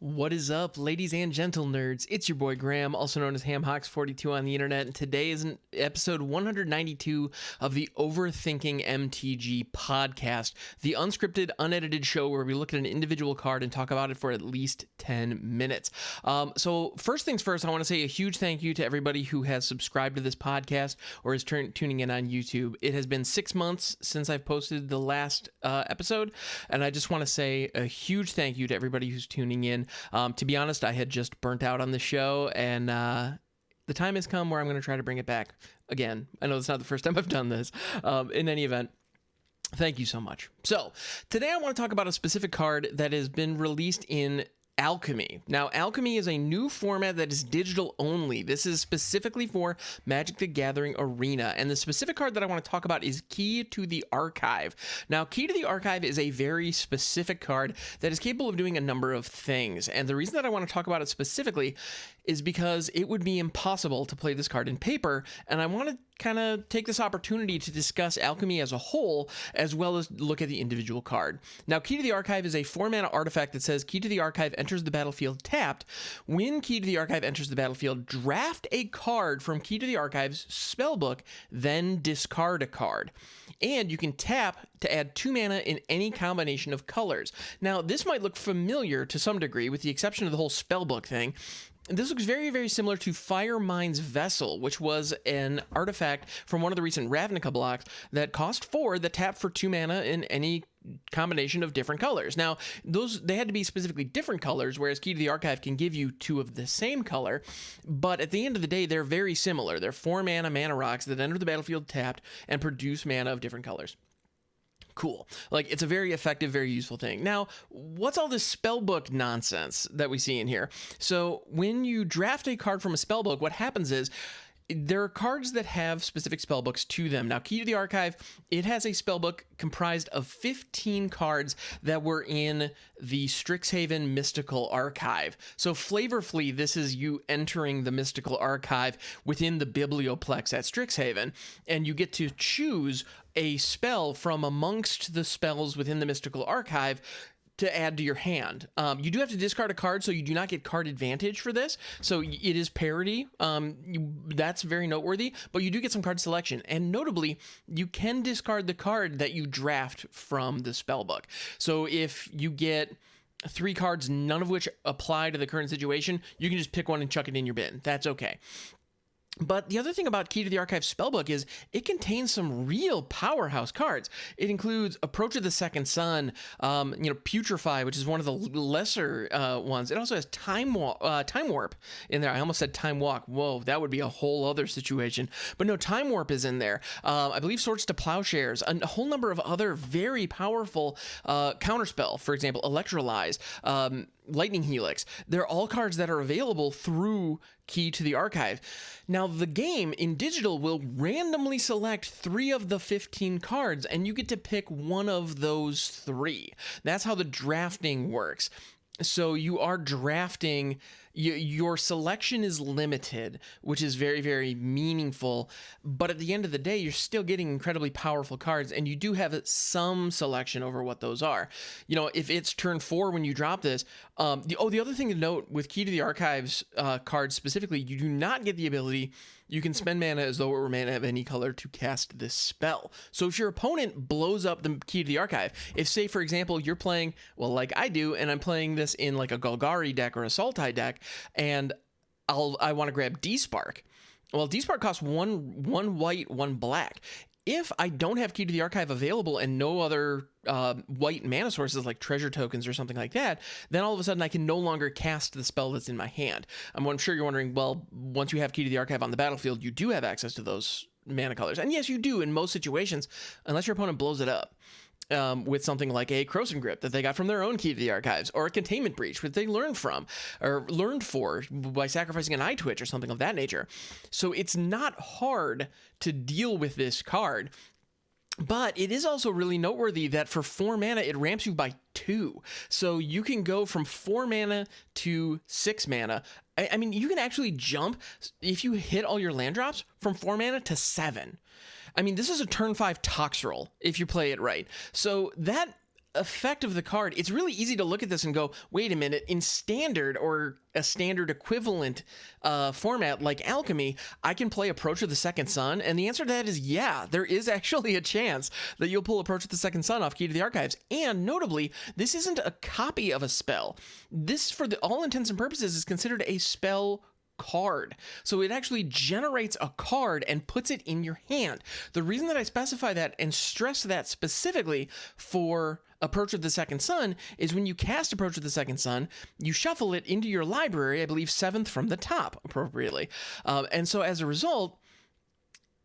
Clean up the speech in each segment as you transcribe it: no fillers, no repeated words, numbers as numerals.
What is up, ladies and gentle nerds? It's your boy Graham, also known as HamHawks42 on the internet, and today is episode 192 of the Overthinking MTG podcast, the unscripted, unedited show where we look at an individual card and talk about it for at least 10 minutes. So first things first, I want to say a huge thank you to everybody who has subscribed to this podcast or is tuning in on YouTube. It has been 6 months since I've posted the last episode, and I just want to say a huge thank you to everybody who's tuning in. To be honest, I had just burnt out on the show, and the time has come where I'm going to try to bring it back again. I know it's not the first time I've done this. In any event, thank you so much. So today I want to talk about a specific card that has been released in Alchemy. Now, Alchemy is a new format that is digital only. This is specifically for Magic the Gathering Arena, and the specific card that I want to talk about is Key to the Archive. Now, Key to the Archive is a very specific card that is capable of doing a number of things, and the reason that I want to talk about it specifically is because it would be impossible to play this card in paper, and I want to kind of take this opportunity to discuss Alchemy as a whole, as well as look at the individual card. Now, Key to the Archive is a 4-mana artifact that says Key to the Archive enters the battlefield tapped. When Key to the Archive enters the battlefield, draft a card from Key to the Archive's spellbook, then discard a card. And you can tap to add 2 mana in any combination of colors. Now, this might look familiar to some degree, with the exception of the whole spellbook thing. This looks very, very similar to Firemind's Vessel, which was an artifact from one of the recent Ravnica blocks that cost 4 that tapped for 2 mana in any combination of different colors. Now, they had to be specifically different colors, whereas Key to the Archive can give you 2 of the same color, but at the end of the day, they're very similar. They're 4 mana rocks that enter the battlefield tapped and produce mana of different colors. Cool. Like, it's a very effective, very useful thing. Now, what's all this spellbook nonsense that we see in here? So when you draft a card from a spellbook, what happens is there are cards that have specific spellbooks to them. Now, Key to the Archive, it has a spellbook comprised of 15 cards that were in the Strixhaven Mystical Archive. So flavorfully, this is you entering the Mystical Archive within the Biblioplex at Strixhaven, and you get to choose a spell from amongst the spells within the Mystical Archive to add to your hand. You do have to discard a card, so you do not get card advantage for this. So it is parity. That's very noteworthy, but you do get some card selection. And notably, you can discard the card that you draft from the spellbook. So if you get 3 cards, none of which apply to the current situation, you can just pick one and chuck it in your bin. That's okay. But the other thing about Key to the Archive spellbook is it contains some real powerhouse cards. It includes Approach of the Second Sun, Putrefy, which is one of the lesser ones. It also has Time Warp in there. I almost said Time Walk. Whoa, that would be a whole other situation. But no, Time Warp is in there. I believe Swords to Plowshares, a whole number of other very powerful counterspell. For example, Electrolyze, Lightning Helix. They're all cards that are available through Key to the Archive. Now, the game in digital will randomly select 3 of the 15 cards, and you get to pick one of those 3. That's how the drafting works. So you are drafting, your selection is limited, which is very, very meaningful. But at the end of the day, you're still getting incredibly powerful cards, and you do have some selection over what those are. You know, if it's turn 4 when you drop this, the other thing to note with Key to the Archives cards specifically, you do not get the ability. You can spend mana as though it were mana of any color to cast this spell. So if your opponent blows up the Key to the Archive, if, say, for example, you're playing, well, like I do, and I'm playing this in like a Golgari deck or a Sultai deck, and I want to grab D-Spark. Well, D-Spark costs one white, 1 black. If I don't have Key to the Archive available and no other white mana sources like treasure tokens or something like that, then all of a sudden I can no longer cast the spell that's in my hand. I'm sure you're wondering, well, once you have Key to the Archive on the battlefield, you do have access to those mana colors. And yes, you do in most situations, unless your opponent blows it up. With something like a Croson Grip that they got from their own Key to the Archives, or a Containment Breach, which they learned from, or learned for by sacrificing an Eye Twitch or something of that nature. So it's not hard to deal with this card. But it is also really noteworthy that for 4 mana, it ramps you by 2. So you can go from 4 mana to 6 mana. I mean, you can actually jump, if you hit all your land drops, from 4 mana to 7. I mean, this is a turn 5 Toxrill if you play it right. So that effect of the card, it's really easy to look at this and go, wait a minute, in standard or a standard equivalent format like Alchemy, I can play Approach of the Second Sun? And the answer to that is yeah, there is actually a chance that you'll pull Approach of the Second Sun off Key to the Archives. And notably, this isn't a copy of a spell. This, for all intents and purposes, is considered a spell card. So it actually generates a card and puts it in your hand. The reason that I specify that and stress that specifically for Approach of the Second Sun is when you cast Approach of the Second Sun, you shuffle it into your library, I believe 7th from the top, appropriately. And so as a result,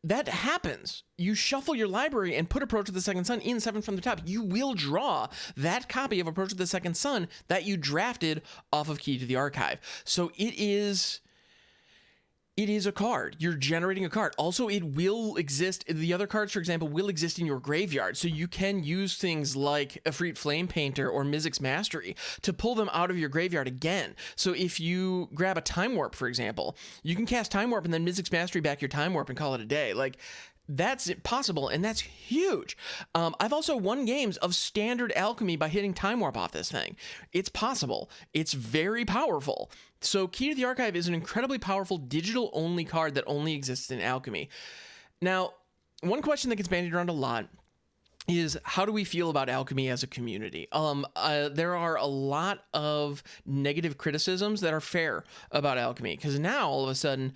that happens. You shuffle your library and put Approach of the Second Sun in 7th from the top. You will draw that copy of Approach of the Second Sun that you drafted off of Key to the Archive. So it is a card. You're generating a card. Also, it will exist. The other cards, for example, will exist in your graveyard. So you can use things like Efreet Flame Painter or Mizzix's Mastery to pull them out of your graveyard again. So if you grab a Time Warp, for example, you can cast Time Warp and then Mizzix's Mastery back your Time Warp and call it a day. Like, that's possible, and that's huge. I've also won games of standard Alchemy by hitting Time Warp off this thing. It's possible. It's very powerful. So Key to the Archive is an incredibly powerful digital-only card that only exists in Alchemy. Now, one question that gets bandied around a lot is, how do we feel about Alchemy as a community? There are a lot of negative criticisms that are fair about Alchemy, because now all of a sudden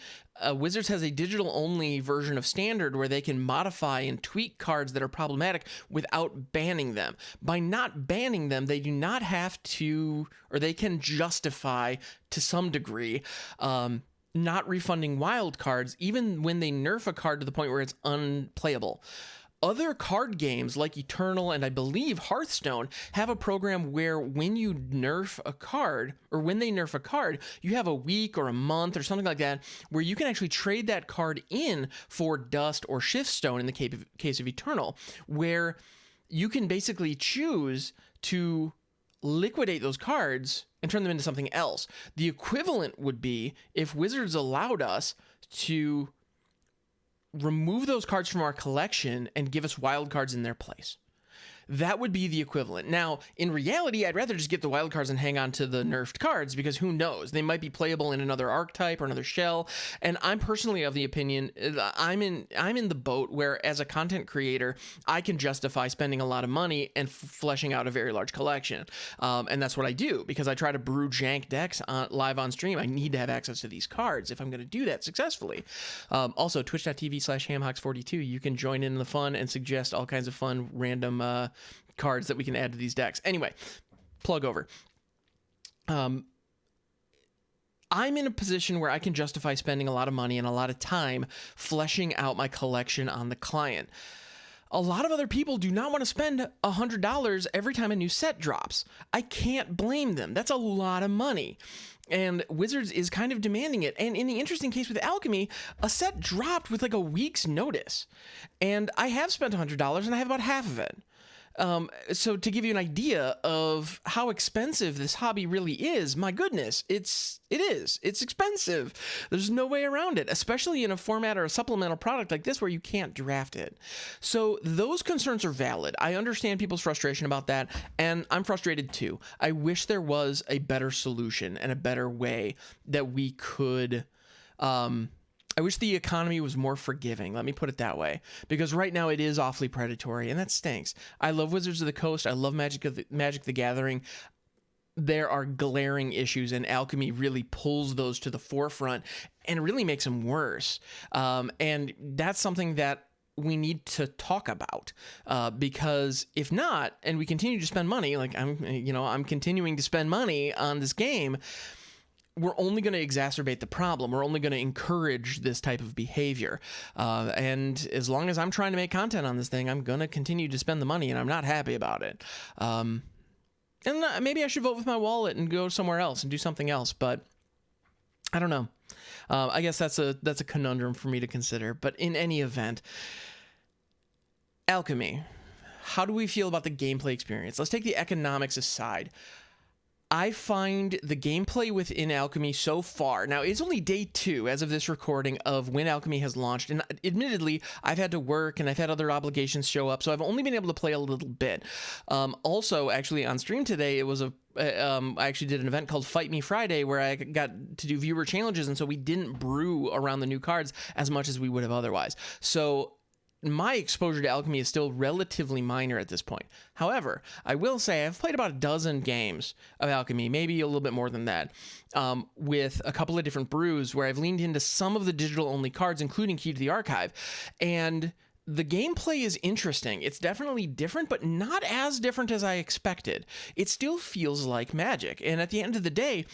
Wizards has a digital-only version of Standard where they can modify and tweak cards that are problematic without banning them. By not banning them, they do not have to, or they can justify to some degree, not refunding wild cards, even when they nerf a card to the point where it's unplayable. Other card games like Eternal and I believe Hearthstone have a program where when you nerf a card, or when they nerf a card, you have a week or a month or something like that where you can actually trade that card in for Dust or Shiftstone in the case of Eternal, where you can basically choose to liquidate those cards and turn them into something else. The equivalent would be if Wizards allowed us to remove those cards from our collection and give us wild cards in their place. That would be the equivalent. Now, in reality, I'd rather just get the wild cards and hang on to the nerfed cards, because who knows? They might be playable in another archetype or another shell. And I'm personally of the opinion, I'm in the boat where, as a content creator, I can justify spending a lot of money and fleshing out a very large collection. And that's what I do, because I try to brew jank decks live on stream. I need to have access to these cards if I'm going to do that successfully. Also, twitch.tv/hamhocks42. You can join in the fun and suggest all kinds of fun, random cards that we can add to these decks. Anyway, plug over. I'm in a position where I can justify spending a lot of money and a lot of time fleshing out my collection on the client. A lot of other people do not want to spend $100 every time a new set drops. I can't blame them. That's a lot of money. And Wizards is kind of demanding it. And in the interesting case with Alchemy, a set dropped with like a week's notice. And I have spent $100 and I have about half of it. So to give you an idea of how expensive this hobby really is, my goodness, it's expensive. There's no way around it, especially in a format or a supplemental product like this where you can't draft it. So those concerns are valid. I understand people's frustration about that, and I'm frustrated too. I wish there was a better solution and a better way that we could, I wish the economy was more forgiving, let me put it that way, because right now it is awfully predatory, and that stinks. I love Wizards of the Coast. I love Magic the Gathering. There are glaring issues, and Alchemy really pulls those to the forefront and really makes them worse. And that's something that we need to talk about, because if not, and we continue to spend money, like I'm continuing to spend money on this game, we're only going to exacerbate the problem. We're only going to encourage this type of behavior. And as long as I'm trying to make content on this thing, I'm going to continue to spend the money, and I'm not happy about it. And maybe I should vote with my wallet and go somewhere else and do something else, but I don't know. I guess that's a conundrum for me to consider. But in any event, Alchemy, how do we feel about the gameplay experience? Let's take the economics aside. I find the gameplay within Alchemy so far, now it's only day 2 as of this recording of when Alchemy has launched, and admittedly I've had to work and I've had other obligations show up, so I've only been able to play a little bit. Also, actually on stream today, it was I actually did an event called Fight Me Friday where I got to do viewer challenges, and so we didn't brew around the new cards as much as we would have otherwise. So my exposure to Alchemy is still relatively minor at this point. However, I will say I've played about a dozen games of Alchemy, maybe a little bit more than that, with a couple of different brews where I've leaned into some of the digital-only cards, including Key to the Archive, and the gameplay is interesting. It's definitely different, but not as different as I expected. It still feels like Magic, and at the end of the day,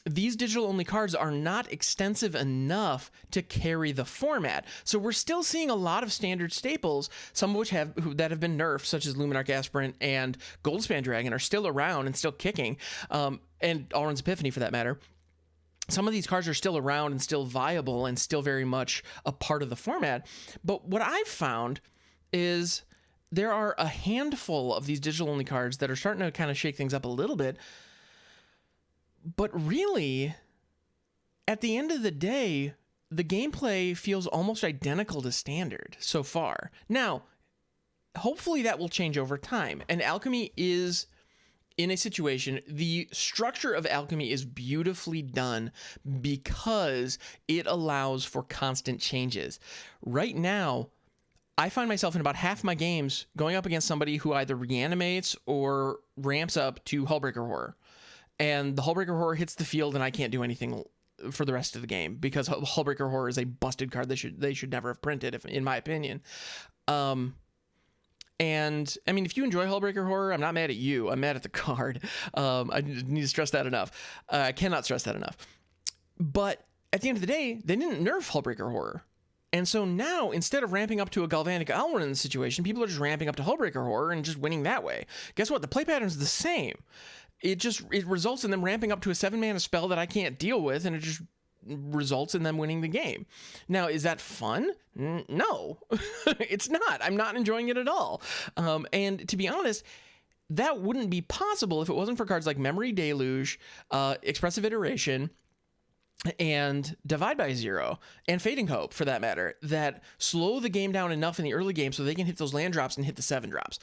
these digital-only cards are not extensive enough to carry the format. So we're still seeing a lot of standard staples, some of which have been nerfed, such as Luminarch Aspirant and Goldspan Dragon, are still around and still kicking, and Alrund's Epiphany for that matter. Some of these cards are still around and still viable and still very much a part of the format. But what I've found is there are a handful of these digital-only cards that are starting to kind of shake things up a little bit. But really, at the end of the day, the gameplay feels almost identical to Standard so far. Now, hopefully that will change over time. And Alchemy is in a situation, the structure of Alchemy is beautifully done because it allows for constant changes. Right now, I find myself in about half my games going up against somebody who either reanimates or ramps up to Hullbreaker Horror. And the Hullbreaker Horror hits the field and I can't do anything for the rest of the game because Hullbreaker Horror is a busted card they should never have printed, in my opinion. And I mean, if you enjoy Hullbreaker Horror, I'm not mad at you. I'm mad at the card. I need to stress that enough. I cannot stress that enough. But at the end of the day, they didn't nerf Hullbreaker Horror. And so now, instead of ramping up to a Galvanic Alrund in this situation, people are just ramping up to Hullbreaker Horror and just winning that way. Guess what? The play pattern is the same. It results in them ramping up to a 7-mana spell that I can't deal with, and it just results in them winning the game. Now, is that fun? No, it's not. I'm not enjoying it at all. And to be honest, that wouldn't be possible if it wasn't for cards like Memory Deluge, Expressive Iteration, and Divide by Zero, and Fading Hope, for that matter, that slow the game down enough in the early game so they can hit those land drops and hit the 7 drops,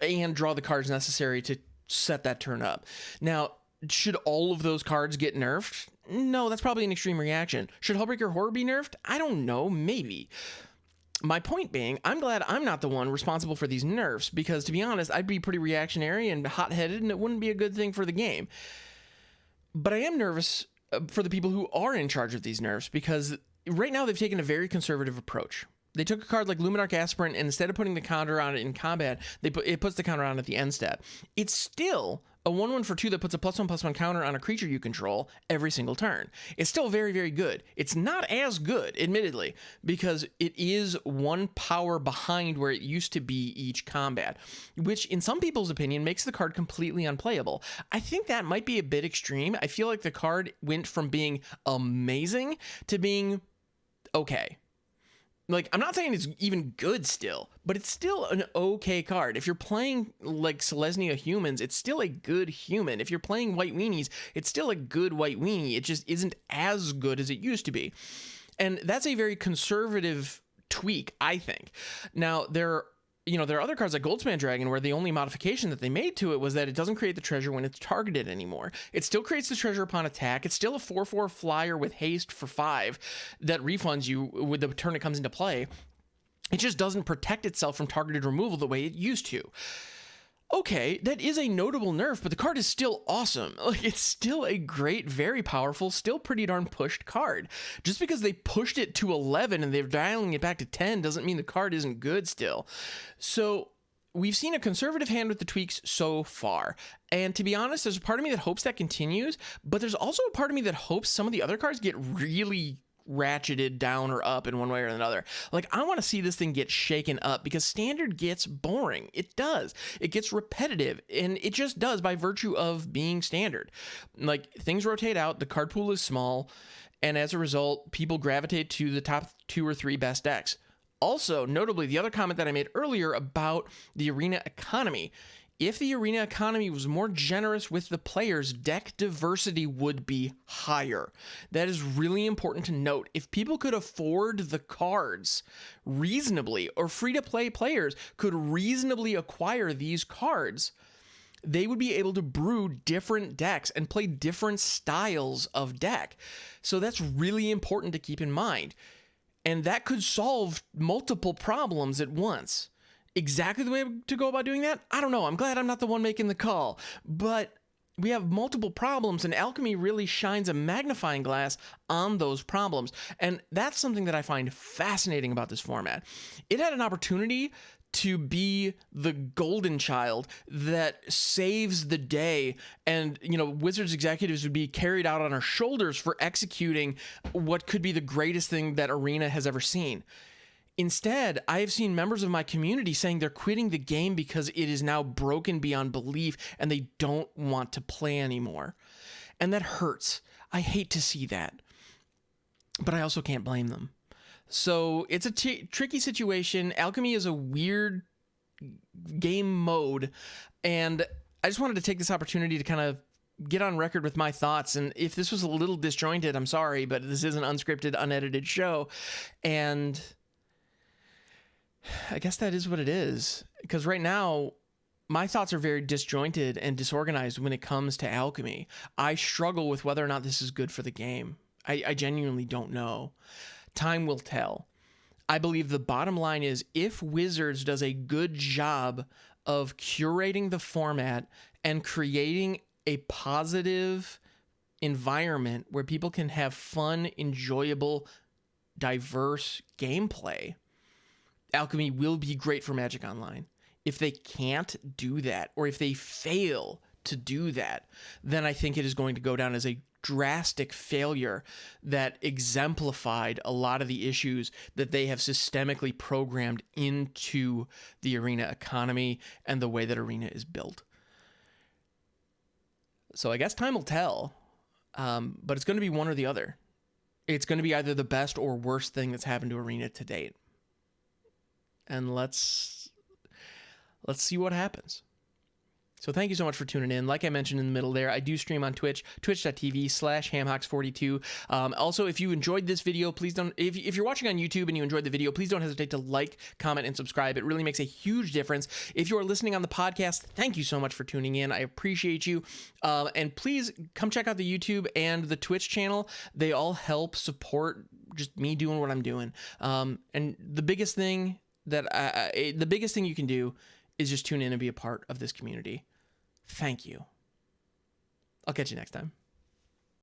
and draw the cards necessary to set that turn up. Now, should all of those cards get nerfed? No, that's probably an extreme reaction. Should Hullbreaker Horror be nerfed? I don't know, maybe. My point being, I'm glad I'm not the one responsible for these nerfs, because to be honest, I'd be pretty reactionary and hot-headed, and it wouldn't be a good thing for the game. But I am nervous for the people who are in charge of these nerfs, because right now they've taken a very conservative approach. They took a card like Luminarch Aspirant, and instead of putting the counter on it in combat, it puts the counter on at the end step. It's still a 1/1 for 2 that puts a +1/+1 counter on a creature you control every single turn. It's still very, very good. It's not as good, admittedly, because it is 1 power behind where it used to be each combat, which in some people's opinion makes the card completely unplayable. I think that might be a bit extreme. I feel like the card went from being amazing to being okay. Like, I'm not saying it's even good still, but it's still an okay card. If you're playing, like, Selesnya humans, it's still a good human. If you're playing White Weenies, it's still a good White Weenie. It just isn't as good as it used to be. And that's a very conservative tweak, I think. Now, there are other cards like Goldspan Dragon where the only modification that they made to it was that it doesn't create the treasure when it's targeted anymore. It still creates the treasure upon attack. It's still a 4/4 flyer with haste for 5 that refunds you with the turn it comes into play. It just doesn't protect itself from targeted removal the way it used to. Okay, that is a notable nerf, but the card is still awesome. Like, it's still a great, very powerful, still pretty darn pushed card. Just because they pushed it to 11 and they're dialing it back to 10 doesn't mean the card isn't good still. So we've seen a conservative hand with the tweaks so far. And to be honest, there's a part of me that hopes that continues, but there's also a part of me that hopes some of the other cards get really ratcheted down or up in one way or another. Like, I want to see this thing get shaken up, because Standard gets boring. It does. It gets repetitive, and it just does by virtue of being Standard. Like, things rotate out, the card pool is small, and as a result, people gravitate to the top 2 or 3 best decks. Also, notably, the other comment that I made earlier about the arena economy, If the arena economy was more generous with the players, deck diversity would be higher. That is really important to note. If people could afford the cards reasonably, or free-to-play players could reasonably acquire these cards, they would be able to brew different decks and play different styles of deck. So that's really important to keep in mind. And that could solve multiple problems at once. Exactly the way to go about doing that? I don't know. I'm glad I'm not the one making the call. But we have multiple problems, and Alchemy really shines a magnifying glass on those problems. And that's something that I find fascinating about this format. It had an opportunity to be the golden child that saves the day, and Wizards executives would be carried out on our shoulders for executing what could be the greatest thing that Arena has ever seen. Instead, I have seen members of my community saying they're quitting the game because it is now broken beyond belief and they don't want to play anymore. And that hurts. I hate to see that. But I also can't blame them. So it's a tricky situation. Alchemy is a weird game mode. And I just wanted to take this opportunity to kind of get on record with my thoughts. And if this was a little disjointed, I'm sorry, but this is an unscripted, unedited show. And I guess that is what it is, because right now my thoughts are very disjointed and disorganized when it comes to Alchemy. I struggle with whether or not this is good for the game. I genuinely don't know. Time will tell. I believe the bottom line is, if Wizards does a good job of curating the format and creating a positive environment where people can have fun, enjoyable, diverse gameplay, Alchemy will be great for Magic Online. If they can't do that, or if they fail to do that, then I think it is going to go down as a drastic failure that exemplified a lot of the issues that they have systemically programmed into the Arena economy and the way that Arena is built. So I guess time will tell, but it's going to be one or the other. It's going to be either the best or worst thing that's happened to Arena to date. And let's see what happens. So thank you so much for tuning in. Like I mentioned in the middle there, I do stream on Twitch, twitch.tv/hamhocks42. Also, if you enjoyed this video, please don't, if you're watching on YouTube and you enjoyed the video, please don't hesitate to like, comment, and subscribe. It really makes a huge difference. If you are listening on the podcast, thank you so much for tuning in. I appreciate you. And please come check out the YouTube and the Twitch channel. They all help support just me doing what I'm doing. And the biggest thing you can do is just tune in and be a part of this community. Thank you. I'll catch you next time.